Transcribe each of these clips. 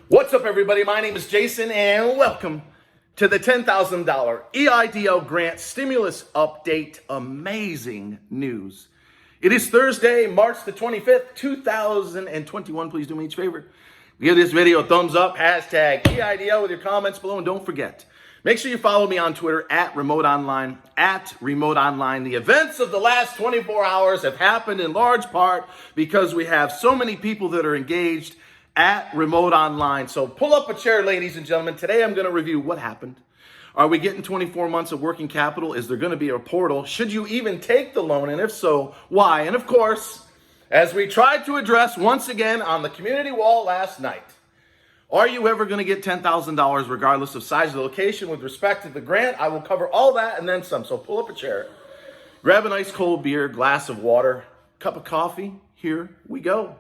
What's up, everybody? My name is Jason, and welcome to the $10,000 EIDL grant stimulus update. Amazing news. It is Thursday, March the 25th, 2021. Please do me each favor. Give this video a thumbs up, hashtag EIDL with your comments below, and don't forget, make sure you follow me on Twitter at RemoteOnline, at RemoteOnline. The events of the last 24 hours have happened in large part because we have so many people that are engaged at Remote Online. So pull up a chair, ladies and gentlemen. Today I'm going to review what happened. Are we getting 24 months of working capital? Is there going to be a portal? Should you even take the loan? And if so, why? And of course, as we tried to address once again on the community wall last night, are you ever going to get $10,000 regardless of size or location with respect to the grant? I will cover all that and then some. So pull up a chair, grab a nice cold beer, glass of water, cup of coffee. Here we go.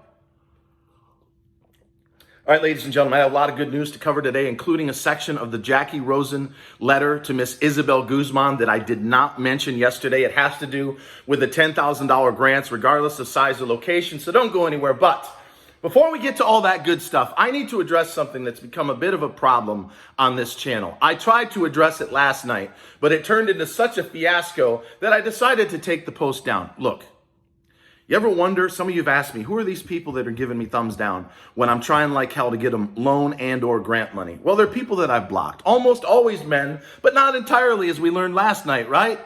All right, ladies and gentlemen, I have a lot of good news to cover today, including a section of the JACKY ROSEN letter to Miss ISABEL GUZMAN that I did not mention yesterday. It has to do with the $10,000 grants, regardless of size or location, so don't go anywhere. But before we get to all that good stuff, I need to address something that's become a bit of a problem on this channel. I tried to address it last night, but it turned into such a fiasco that I decided to take the post down. Look. You ever wonder, some of you have asked me, who are these people that are giving me thumbs down when I'm trying like hell to get them loan and or grant money? Well, they're people that I've blocked. Almost always men, but not entirely, as we learned last night, right?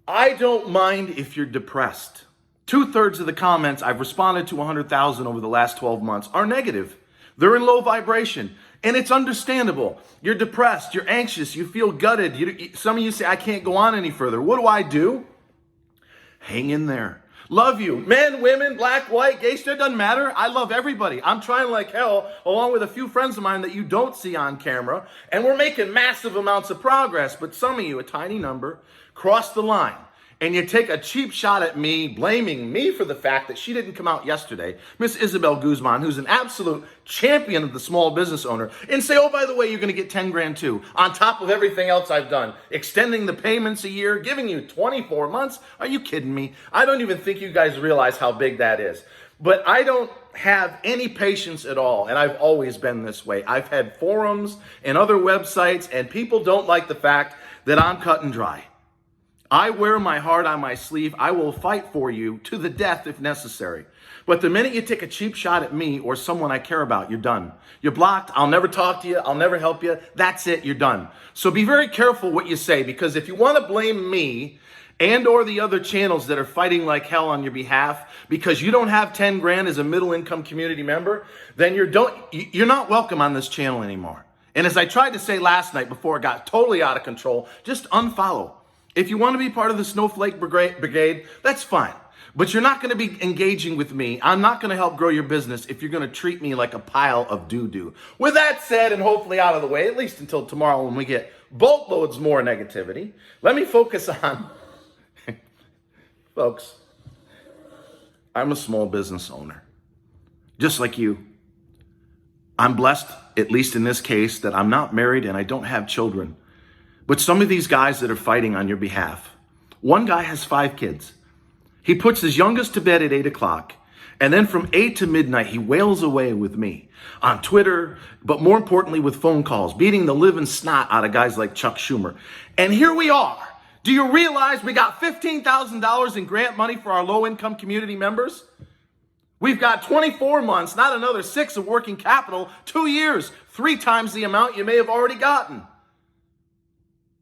I don't mind if you're depressed. 2/3 of the comments I've responded to 100,000 over the last 12 months are negative. They're in low vibration, and it's understandable. You're depressed, you're anxious, you feel gutted. Some of you say, I can't go on any further. What do? Hang in there. Love you. Men, women, black, white, gay, straight, doesn't matter. I love everybody. I'm trying like hell, along with a few friends of mine that you don't see on camera, and we're making massive amounts of progress. But some of you, a tiny number, cross the line, and you take a cheap shot at me, blaming me for the fact that she didn't come out yesterday, Miss ISABEL GUZMAN, who's an absolute champion of the small business owner, and say, oh, by the way, you're going to get 10 grand too, on top of everything else I've done, extending the payments a year, giving you 24 months. Are you kidding me? I don't even think you guys realize how big that is. But I don't have any patience at all, and I've always been this way. I've had forums and other websites, and people don't like the fact that I'm cut and dry. I wear my heart on my sleeve. I will fight for you to the death if necessary. But the minute you take a cheap shot at me or someone I care about, you're done. You're blocked. I'll never talk to you. I'll never help you. That's it. You're done. So be very careful what you say, because if you want to blame me and or the other channels that are fighting like hell on your behalf because you don't have 10 grand as a middle income community member, then you're not welcome on this channel anymore. And as I tried to say last night before it got totally out of control, just unfollow. If you want to be part of the Snowflake Brigade, that's fine. But you're not going to be engaging with me. I'm not going to help grow your business if you're going to treat me like a pile of doo-doo. With that said, and hopefully out of the way, at least until tomorrow when we get boatloads more negativity, let me focus on, folks, I'm a small business owner, just like you. I'm blessed, at least in this case, that I'm not married and I don't have children. But some of these guys that are fighting on your behalf, one guy has 5 kids. He puts his youngest to bed at 8 o'clock. And then from 8 to midnight, he wails away with me on Twitter, but more importantly with phone calls, beating the living snot out of guys like Chuck Schumer. And here we are. Do you realize we got $15,000 in grant money for our low-income community members? We've got 24 months, not another 6 of working capital, 2 years, 3 times the amount you may have already gotten.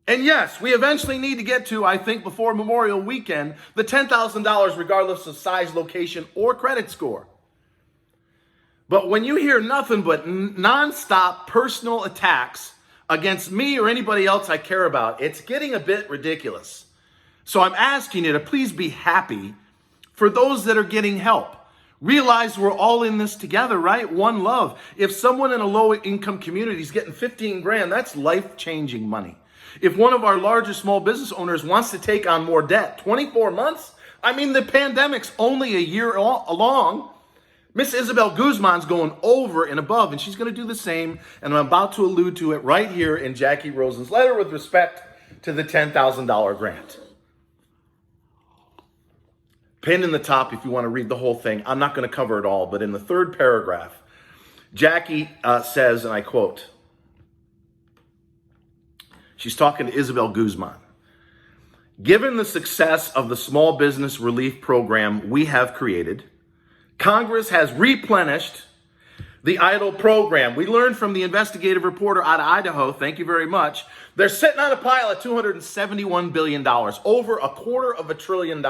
And yes, we eventually need to get to, I think, before Memorial Weekend, the $10,000 regardless of size, location, or credit score. But when you hear nothing but nonstop personal attacks against me or anybody else I care about, it's getting a bit ridiculous. So I'm asking you to please be happy for those that are getting help. Realize we're all in this together, right? One love. If someone in a low-income community is getting 15 grand, that's life-changing money. If one of our larger small business owners wants to take on more debt, 24 months? I mean, the pandemic's only a year along. Miss ISABEL GUZMAN's going over and above, and she's going to do the same, and I'm about to allude to it right here in JACKY ROSEN's letter with respect to the $10,000 grant. Pinned in the top if you want to read the whole thing. I'm not going to cover it all, but in the 3rd paragraph, Jackie says, and I quote, she's talking to ISABEL GUZMAN. Given the success of the small business relief program we have created, Congress has replenished the EIDL program. We learned from the investigative reporter out of Idaho, thank you very much, they're sitting on a pile of $271 billion, over $250 billion,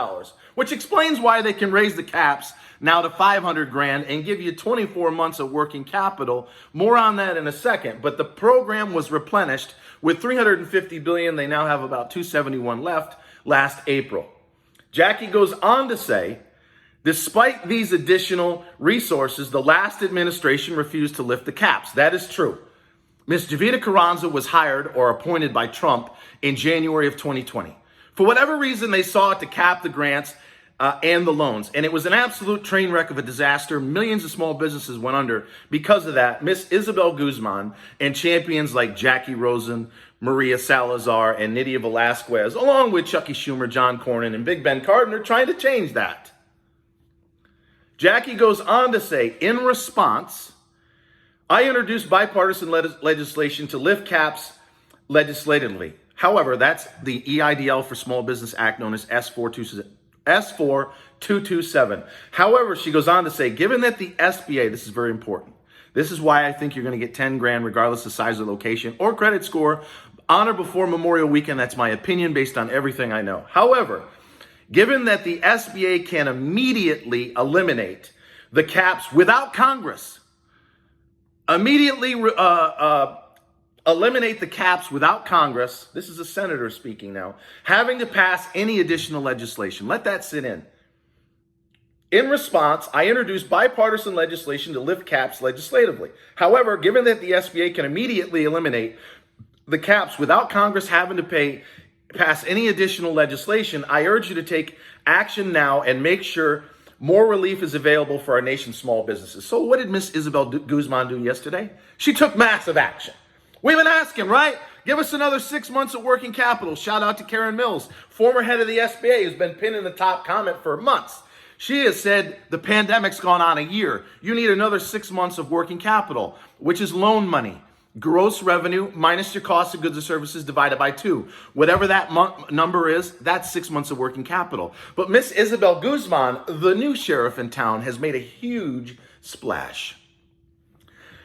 which explains why they can raise the caps now to 500 grand and give you 24 months of working capital. More on that in a second. But the program was replenished with 350 billion. They now have about 271 left last April. Jackie goes on to say, despite these additional resources, the last administration refused to lift the caps. That is true. Ms. Jovita Carranza was hired or appointed by Trump in January of 2020. For whatever reason, they sought to cap the grants and the loans. And it was an absolute train wreck of a disaster. Millions of small businesses went under because of that. Miss ISABEL GUZMAN and champions like Jackie Rosen, Maria Salazar, and Nydia Velasquez, along with Chucky Schumer, John Cornyn, and Big Ben Cardin, are trying to change that. Jackie goes on to say, in response, I introduced bipartisan legislation to lift caps legislatively. However, that's the EIDL for Small Business Act, known as S4227. However, she goes on to say, given that the SBA, this is very important. This is why I think you're going to get 10 grand regardless of size or location or credit score on or before Memorial Weekend. That's my opinion based on everything I know. However, given that the SBA can immediately eliminate the caps without Congress, eliminate the caps without Congress, this is a senator speaking now, having to pass any additional legislation. Let that sit in. In response, I introduced bipartisan legislation to lift caps legislatively. However, given that the SBA can immediately eliminate the caps without Congress having to pass any additional legislation, I urge you to take action now and make sure more relief is available for our nation's small businesses. So what did Miss ISABEL GUZMAN do yesterday? She took massive action. We've been asking, right? Give us another 6 months of working capital. Shout out to Karen Mills, former head of the SBA, who's been pinned in the top comment for months. She has said the pandemic's gone on a year. You need another 6 months of working capital, which is loan money. Gross revenue minus your cost of goods and services divided by 2. Whatever that number is, that's 6 months of working capital. But Miss ISABEL GUZMAN, the new sheriff in town, has made a huge splash.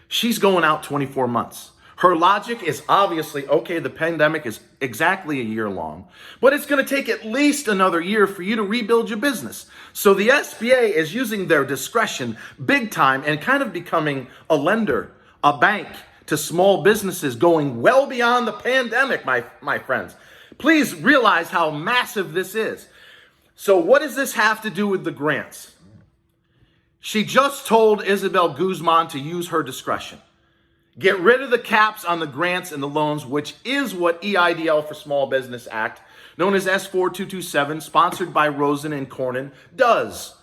She's going out 24 months. Her logic is obviously, okay, the pandemic is exactly a year long, but it's going to take at least another year for you to rebuild your business. So the SBA is using their discretion big time and kind of becoming a lender, a bank to small businesses, going well beyond the pandemic, my friends. Please realize how massive this is. So what does this have to do with the grants? She just told ISABEL GUZMAN to use her discretion. Get rid of the caps on the grants and the loans, which is what EIDL for Small Business Act, known as S4227, sponsored by Rosen and Cornyn, does.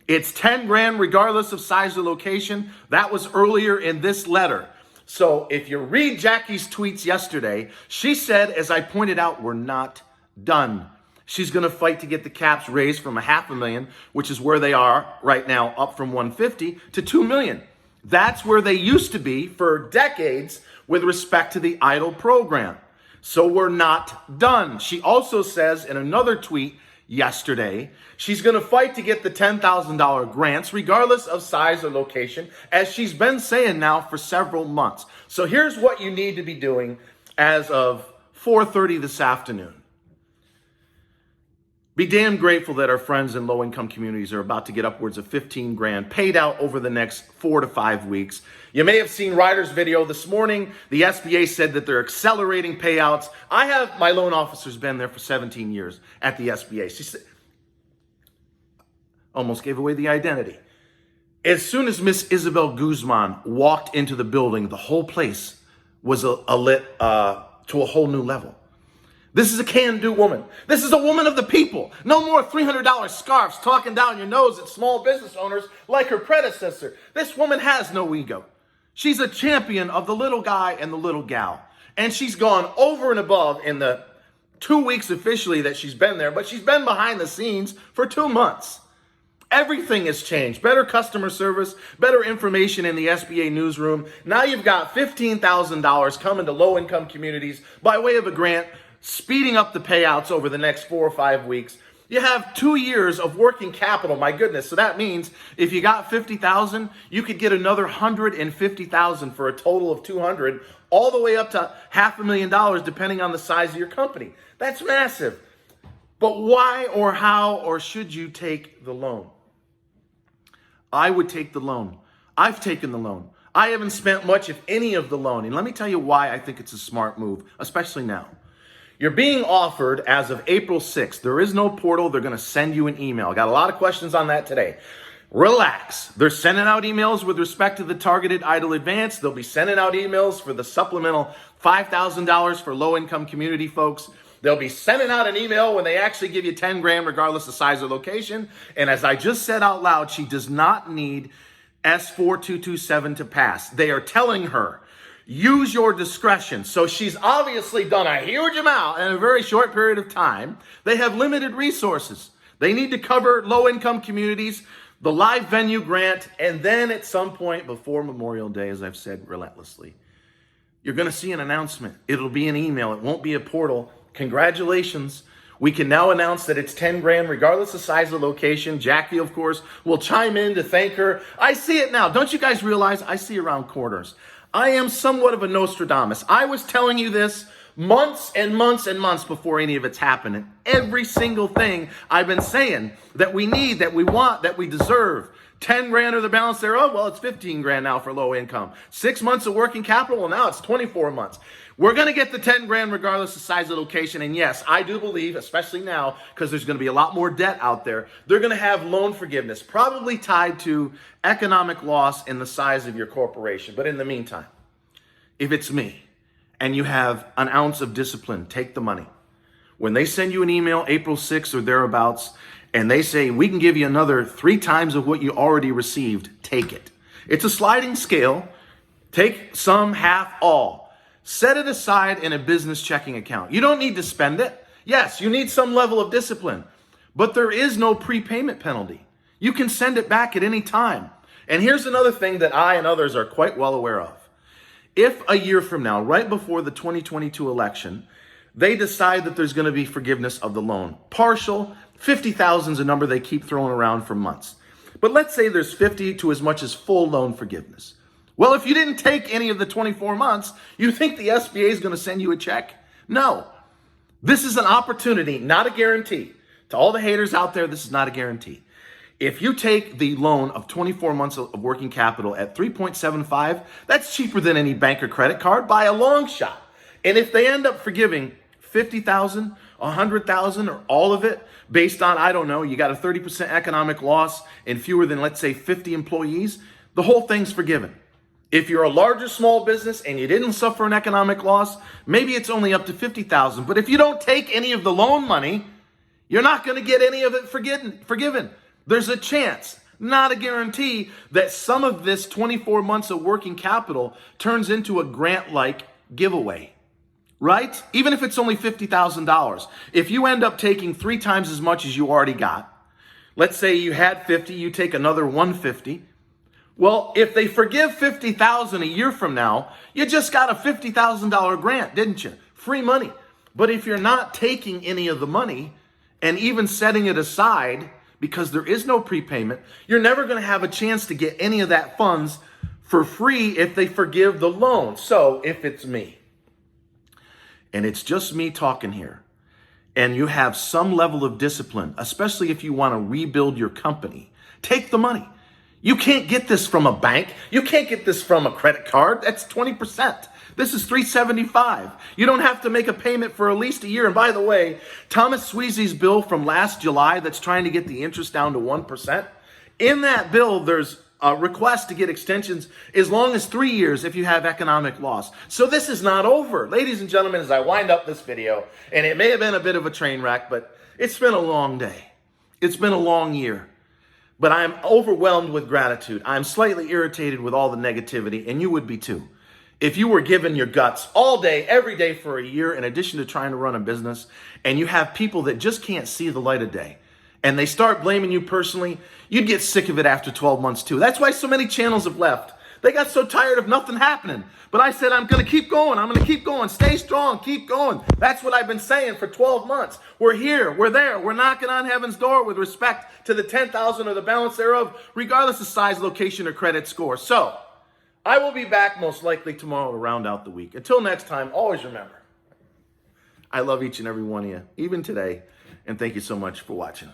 It's 10 grand regardless of size or location. That was earlier in this letter. So if you read Jackie's tweets yesterday, she said, as I pointed out, we're not done. She's going to fight to get the caps raised from $500,000, which is where they are right now, up from 150 to 2 million. That's where they used to be for decades with respect to the EIDL program. So we're not done. She also says in another tweet yesterday, she's going to fight to get the $10,000 grants regardless of size or location, as she's been saying now for several months. So here's what you need to be doing as of 4:30 this afternoon. Be damn grateful that our friends in low-income communities are about to get upwards of 15 grand paid out over the next 4 to 5 weeks. You may have seen Ryder's video this morning. The SBA said that they're accelerating payouts. I have my loan officer's been there for 17 years at the SBA. She said, almost gave away the identity. As soon as Miss ISABEL GUZMAN walked into the building, the whole place was lit to a whole new level. This is a can-do woman. This is a woman of the people. No more $300 scarves talking down your nose at small business owners like her predecessor. This woman has no ego. She's a champion of the little guy and the little gal. And she's gone over and above in the 2 weeks officially that she's been there, but she's been behind the scenes for 2 months. Everything has changed. Better customer service, better information in the SBA newsroom. Now you've got $15,000 coming to low-income communities by way of a grant, speeding up the payouts over the next 4 or 5 weeks. You have 2 years of working capital, my goodness. So that means if you got $50,000, you could get another $150,000 for a total of $200,000, all the way up to $500,000, depending on the size of your company. That's massive. But why or how or should you take the loan? I would take the loan. I've taken the loan. I haven't spent much, if any, of the loan. And let me tell you why I think it's a smart move, especially now. You're being offered as of April 6th. There is no portal. They're going to send you an email. I got a lot of questions on that today. Relax. They're sending out emails with respect to the targeted EIDL advance. They'll be sending out emails for the supplemental $5,000 for low-income community folks. They'll be sending out an email when they actually give you 10 grand, regardless of size or location. And as I just said out loud, she does not need S4227 to pass. They are telling her, use your discretion. So she's obviously done a huge amount in a very short period of time. They have limited resources. They need to cover low-income communities, the live venue grant, and then at some point before Memorial Day, as I've said relentlessly, you're going to see an announcement. It'll be an email. It won't be a portal. Congratulations. We can now announce that it's 10 grand, regardless of size or location. Jackie, of course, will chime in to thank her. I see it now. Don't you guys realize I see around corners? I am somewhat of a Nostradamus. I was telling you this months and months and months before any of it's happening. Every single thing I've been saying that we need, that we want, that we deserve. 10 grand or the balance thereof, well, it's 15 grand now for low income. 6 months of working capital, well, now it's 24 months. We're going to get the 10 grand regardless of size of location. And yes, I do believe, especially now, because there's going to be a lot more debt out there, they're going to have loan forgiveness, probably tied to economic loss in the size of your corporation. But in the meantime, if it's me and you have an ounce of discipline, take the money. When they send you an email April 6th or thereabouts, and they say, we can give you another 3 times of what you already received, take it. It's a sliding scale. Take some, half, all. Set it aside in a business checking account. You don't need to spend it. Yes, you need some level of discipline, but there is no prepayment penalty. You can send it back at any time. And here's another thing that I and others are quite well aware of. If a year from now, right before the 2022 election, they decide that there's going to be forgiveness of the loan, partial, 50,000 is a number they keep throwing around for months. But let's say there's 50 to as much as full loan forgiveness. Well, if you didn't take any of the 24 months, you think the SBA is going to send you a check? No. This is an opportunity, not a guarantee. To all the haters out there, this is not a guarantee. If you take the loan of 24 months of working capital at 3.75, that's cheaper than any bank or credit card by a long shot. And if they end up forgiving 50,000, 100,000, or all of it based on, I don't know, you got a 30% economic loss and fewer than, let's say, 50 employees, the whole thing's forgiven. If you're a larger small business and you didn't suffer an economic loss, maybe it's only up to 50,000. But if you don't take any of the loan money, you're not going to get any of it forgiven. There's a chance, not a guarantee, that some of this 24 months of working capital turns into a grant-like giveaway, right? Even if it's only $50,000. If you end up taking 3 times as much as you already got, let's say you had 50, you take another 150. Well, if they forgive 50,000 a year from now, you just got a $50,000 grant, didn't you? Free money. But if you're not taking any of the money and even setting it aside because there is no prepayment, you're never going to have a chance to get any of that funds for free if they forgive the loan. So if it's me, and it's just me talking here, and you have some level of discipline, especially if you want to rebuild your company, take the money. You can't get this from a bank. You can't get this from a credit card. That's 20%. This is $375. You don't have to make a payment for at least a year. And by the way, Thomas Sweezy's bill from last July that's trying to get the interest down to 1%, in that bill, there's a request to get extensions as long as 3 years if you have economic loss. So this is not over. Ladies and gentlemen, as I wind up this video, and it may have been a bit of a train wreck, but it's been a long day. It's been a long year. But I'm overwhelmed with gratitude. I'm slightly irritated with all the negativity, and you would be too. If you were given your guts all day, every day for a year, in addition to trying to run a business, and you have people that just can't see the light of day, and they start blaming you personally, you'd get sick of it after 12 months too. That's why so many channels have left. They got so tired of nothing happening. But I said, I'm going to keep going. I'm going to keep going. Stay strong. Keep going. That's what I've been saying for 12 months. We're here. We're there. We're knocking on heaven's door with respect to the 10,000 or the balance thereof, regardless of size, location, or credit score. So I will be back most likely tomorrow to round out the week. Until next time, always remember, I love each and every one of you, even today. And thank you so much for watching.